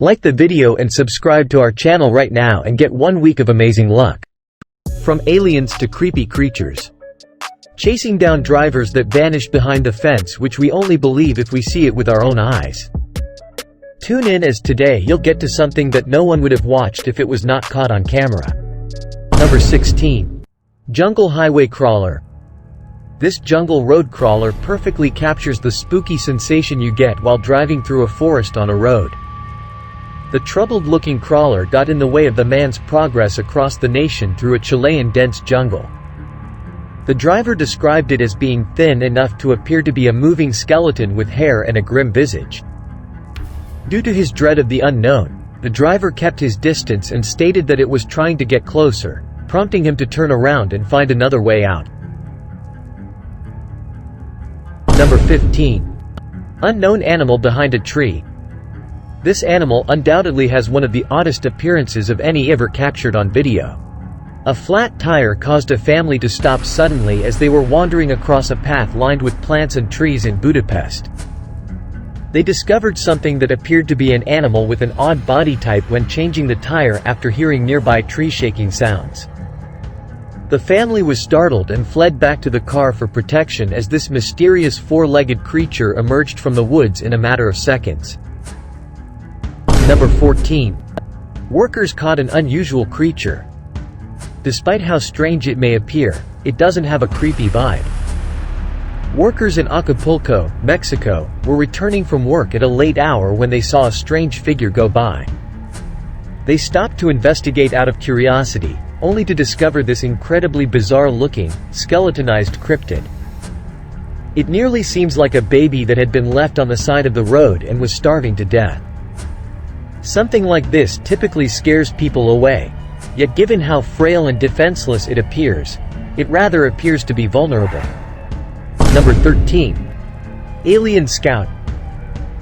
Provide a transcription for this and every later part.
Like the video and subscribe to our channel right now and get 1 week of amazing luck. From aliens to creepy creatures. Chasing down drivers that vanish behind the fence, which we only believe if we see it with our own eyes. Tune in, as today you'll get to something that no one would have watched if it was not caught on camera. Number 16. Jungle Highway Crawler. This jungle road crawler perfectly captures the spooky sensation you get while driving through a forest on a road. The troubled-looking crawler got in the way of the man's progress across the nation through a Chilean dense jungle. The driver described it as being thin enough to appear to be a moving skeleton with hair and a grim visage. Due to his dread of the unknown, the driver kept his distance and stated that it was trying to get closer, prompting him to turn around and find another way out. Number 15. Unknown animal behind a tree. This animal undoubtedly has one of the oddest appearances of any ever captured on video. A flat tire caused a family to stop suddenly as they were wandering across a path lined with plants and trees in Budapest. They discovered something that appeared to be an animal with an odd body type when changing the tire after hearing nearby tree shaking sounds. The family was startled and fled back to the car for protection as this mysterious four-legged creature emerged from the woods in a matter of seconds. Number 14. Workers caught an unusual creature. Despite how strange it may appear, it doesn't have a creepy vibe. Workers in Acapulco, Mexico, were returning from work at a late hour when they saw a strange figure go by. They stopped to investigate out of curiosity, only to discover this incredibly bizarre-looking, skeletonized cryptid. It nearly seems like a baby that had been left on the side of the road and was starving to death. Something like this typically scares people away, yet given how frail and defenseless it appears, it rather appears to be vulnerable. Number 13. Alien Scout.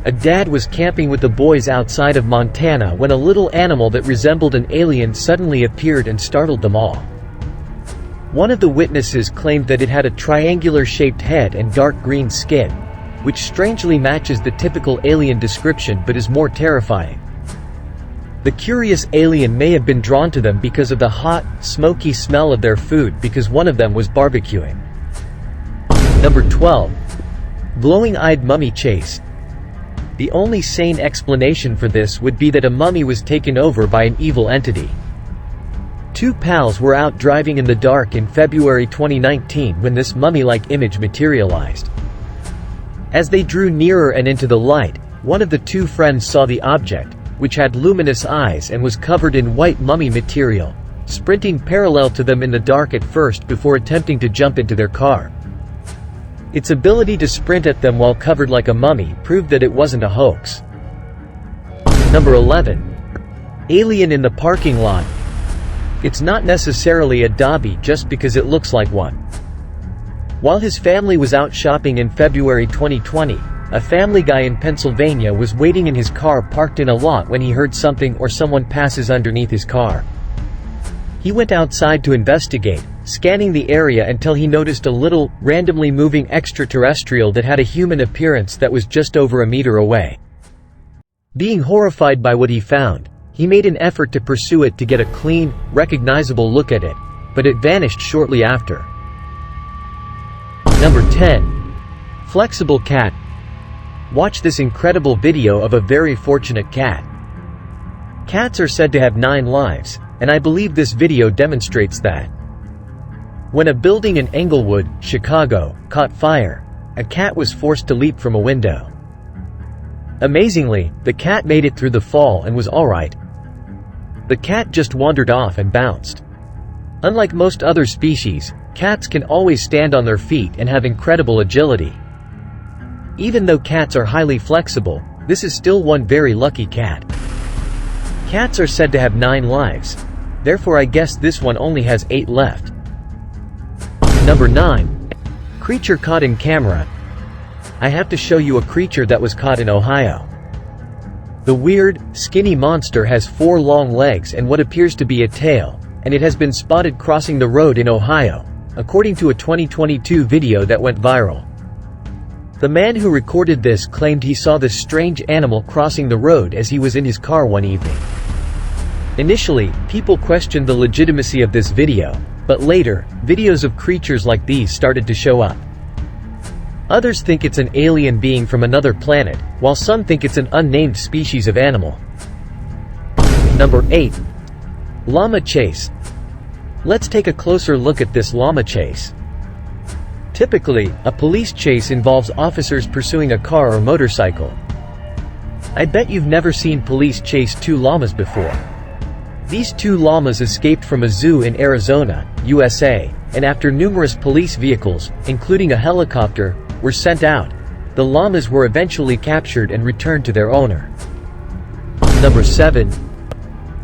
A dad was camping with the boys outside of Montana when a little animal that resembled an alien suddenly appeared and startled them all. One of the witnesses claimed that it had a triangular-shaped head and dark green skin, which strangely matches the typical alien description but is more terrifying. The curious alien may have been drawn to them because of the hot, smoky smell of their food because one of them was barbecuing. Number 12. Glowing-eyed mummy chase. The only sane explanation for this would be that a mummy was taken over by an evil entity. Two pals were out driving in the dark in February 2019 when this mummy-like image materialized. As they drew nearer and into the light, one of the two friends saw the object, which had luminous eyes and was covered in white mummy material, sprinting parallel to them in the dark at first before attempting to jump into their car. Its ability to sprint at them while covered like a mummy proved that it wasn't a hoax. Number 11. Alien in the parking lot. It's not necessarily a dobby just because it looks like one. While his family was out shopping in February 2020, a family guy in Pennsylvania was waiting in his car parked in a lot when he heard something or someone passes underneath his car. He went outside to investigate, scanning the area until he noticed a little, randomly moving extraterrestrial that had a human appearance that was just over a meter away. Being horrified by what he found, he made an effort to pursue it to get a clean, recognizable look at it, but it vanished shortly after. Number 10. Flexible cat. Watch this incredible video of a very fortunate cat. Cats are said to have 9 lives, and I believe this video demonstrates that. When a building in Englewood, Chicago, caught fire, a cat was forced to leap from a window. Amazingly, the cat made it through the fall and was alright. The cat just wandered off and bounced. Unlike most other species, cats can always stand on their feet and have incredible agility. Even though cats are highly flexible, this is still one very lucky cat. Cats are said to have 9 lives, therefore I guess this one only has 8 left. Number 9. Creature caught in camera. I have to show you a creature that was caught in Ohio. The weird, skinny monster has 4 long legs and what appears to be a tail, and it has been spotted crossing the road in Ohio, according to a 2022 video that went viral. The man who recorded this claimed he saw this strange animal crossing the road as he was in his car one evening. Initially, people questioned the legitimacy of this video, but later, videos of creatures like these started to show up. Others think it's an alien being from another planet, while some think it's an unnamed species of animal. Number 8. Llama chase. Let's take a closer look at this llama chase. Typically, a police chase involves officers pursuing a car or motorcycle. I bet you've never seen police chase two llamas before. These two llamas escaped from a zoo in Arizona, USA, and after numerous police vehicles, including a helicopter, were sent out, the llamas were eventually captured and returned to their owner. Number 7.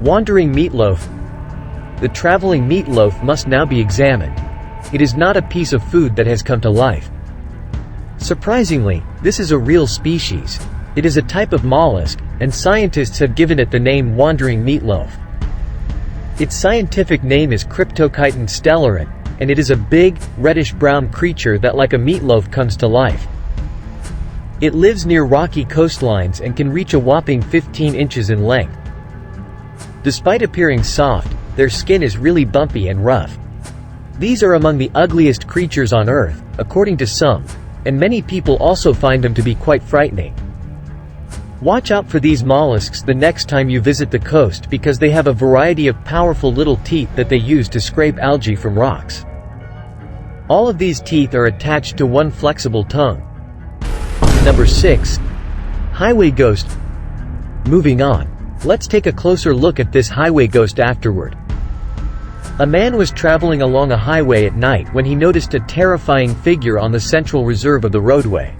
Wandering meatloaf. The traveling meatloaf must now be examined. It is not a piece of food that has come to life. Surprisingly, this is a real species. It is a type of mollusk, and scientists have given it the name wandering meatloaf. Its scientific name is Cryptochiton stellarin, and it is a big, reddish-brown creature that like a meatloaf comes to life. It lives near rocky coastlines and can reach a whopping 15 inches in length. Despite appearing soft, their skin is really bumpy and rough. These are among the ugliest creatures on Earth, according to some, and many people also find them to be quite frightening. Watch out for these mollusks the next time you visit the coast because they have a variety of powerful little teeth that they use to scrape algae from rocks. All of these teeth are attached to one flexible tongue. Number 6. Highway ghost. Moving on. Let's take a closer look at this highway ghost afterward. A man was traveling along a highway at night when he noticed a terrifying figure on the central reserve of the roadway.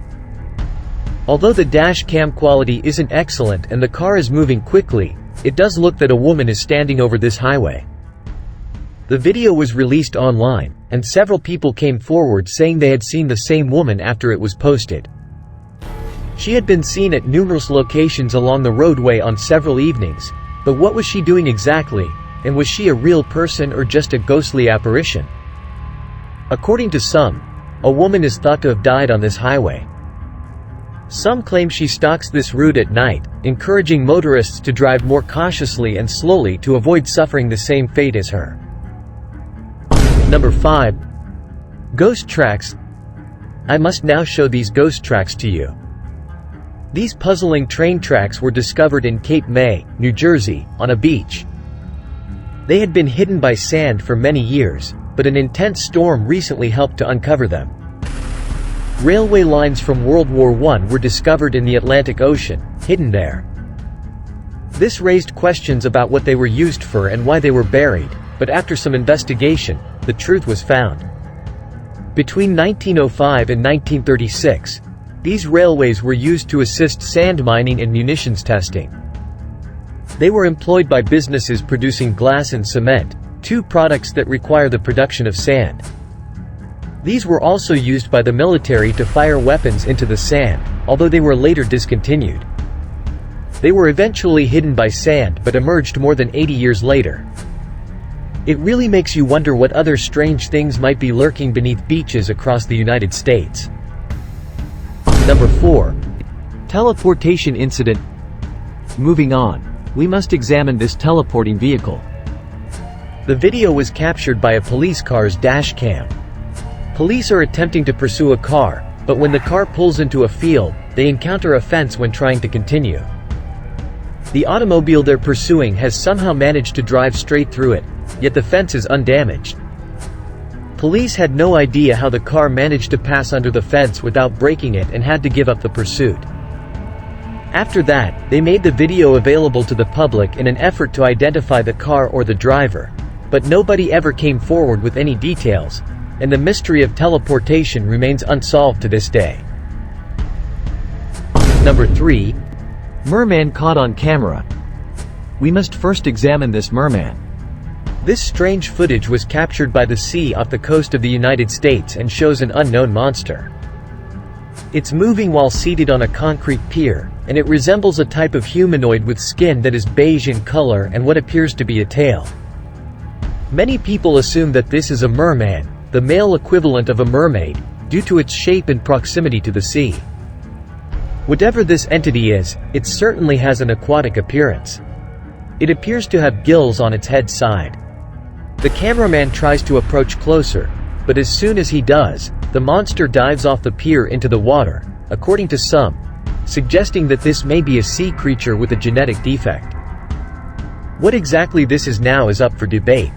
Although the dash cam quality isn't excellent and the car is moving quickly, it does look that a woman is standing over this highway. The video was released online, and several people came forward saying they had seen the same woman after it was posted. She had been seen at numerous locations along the roadway on several evenings, but what was she doing exactly, and was she a real person or just a ghostly apparition? According to some, a woman is thought to have died on this highway. Some claim she stalks this route at night, encouraging motorists to drive more cautiously and slowly to avoid suffering the same fate as her. Number 5. Ghost tracks. I must now show these ghost tracks to you. These puzzling train tracks were discovered in Cape May, New Jersey, on a beach. They had been hidden by sand for many years, but an intense storm recently helped to uncover them. Railway lines from World War I were discovered in the Atlantic Ocean, hidden there. This raised questions about what they were used for and why they were buried, but after some investigation, the truth was found. Between 1905 and 1936, these railways were used to assist sand mining and munitions testing. They were employed by businesses producing glass and cement, two products that require the production of sand. These were also used by the military to fire weapons into the sand, although they were later discontinued. They were eventually hidden by sand but emerged more than 80 years later. It really makes you wonder what other strange things might be lurking beneath beaches across the United States. Number 4. Teleportation incident. Moving on, we must examine this teleporting vehicle. The video was captured by a police car's dash cam. Police are attempting to pursue a car, but when the car pulls into a field, they encounter a fence when trying to continue. The automobile they're pursuing has somehow managed to drive straight through it, yet the fence is undamaged. Police had no idea how the car managed to pass under the fence without breaking it and had to give up the pursuit. After that, they made the video available to the public in an effort to identify the car or the driver, but nobody ever came forward with any details, and the mystery of teleportation remains unsolved to this day. Number 3. Merman caught on camera. We must first examine this merman. This strange footage was captured by the sea off the coast of the United States and shows an unknown monster. It's moving while seated on a concrete pier, and it resembles a type of humanoid with skin that is beige in color and what appears to be a tail. Many people assume that this is a merman, the male equivalent of a mermaid, due to its shape and proximity to the sea. Whatever this entity is, it certainly has an aquatic appearance. It appears to have gills on its head side. The cameraman tries to approach closer, but as soon as he does, the monster dives off the pier into the water, according to some, suggesting that this may be a sea creature with a genetic defect. What exactly this is now is up for debate.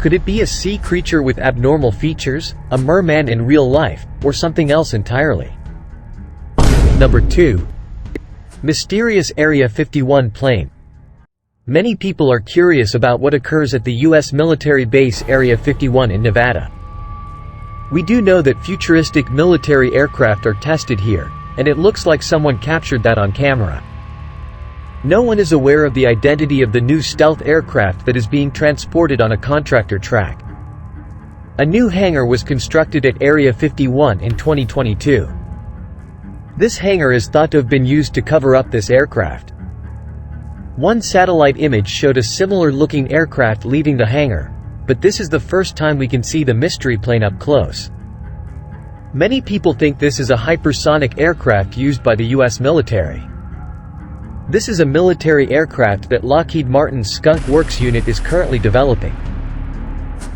Could it be a sea creature with abnormal features, a merman in real life, or something else entirely? Number 2. Mysterious Area 51 plane. Many people are curious about what occurs at the U.S. military base Area 51 in Nevada. We do know that futuristic military aircraft are tested here, and it looks like someone captured that on camera. No one is aware of the identity of the new stealth aircraft that is being transported on a contractor track. A new hangar was constructed at Area 51 in 2022. This hangar is thought to have been used to cover up this aircraft. One satellite image showed a similar-looking aircraft leaving the hangar, but this is the first time we can see the mystery plane up close. Many people think this is a hypersonic aircraft used by the U.S. military. This is a military aircraft that Lockheed Martin's Skunk Works unit is currently developing.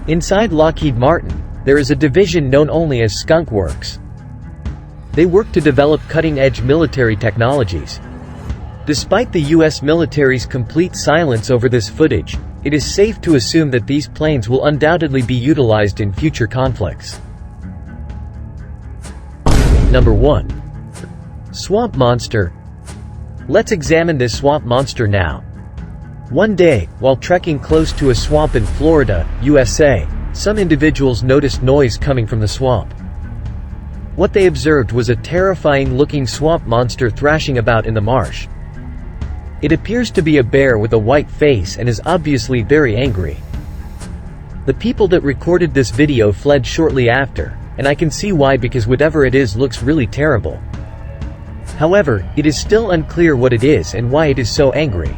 Inside Lockheed Martin, there is a division known only as Skunk Works. They work to develop cutting-edge military technologies. Despite the U.S. military's complete silence over this footage, it is safe to assume that these planes will undoubtedly be utilized in future conflicts. Number 1. Swamp Monster. Let's examine this swamp monster now. One day, while trekking close to a swamp in Florida, USA, some individuals noticed noise coming from the swamp. What they observed was a terrifying-looking swamp monster thrashing about in the marsh. It appears to be a bear with a white face and is obviously very angry. The people that recorded this video fled shortly after, and I can see why, because whatever it is looks really terrible. However, it is still unclear what it is and why it is so angry.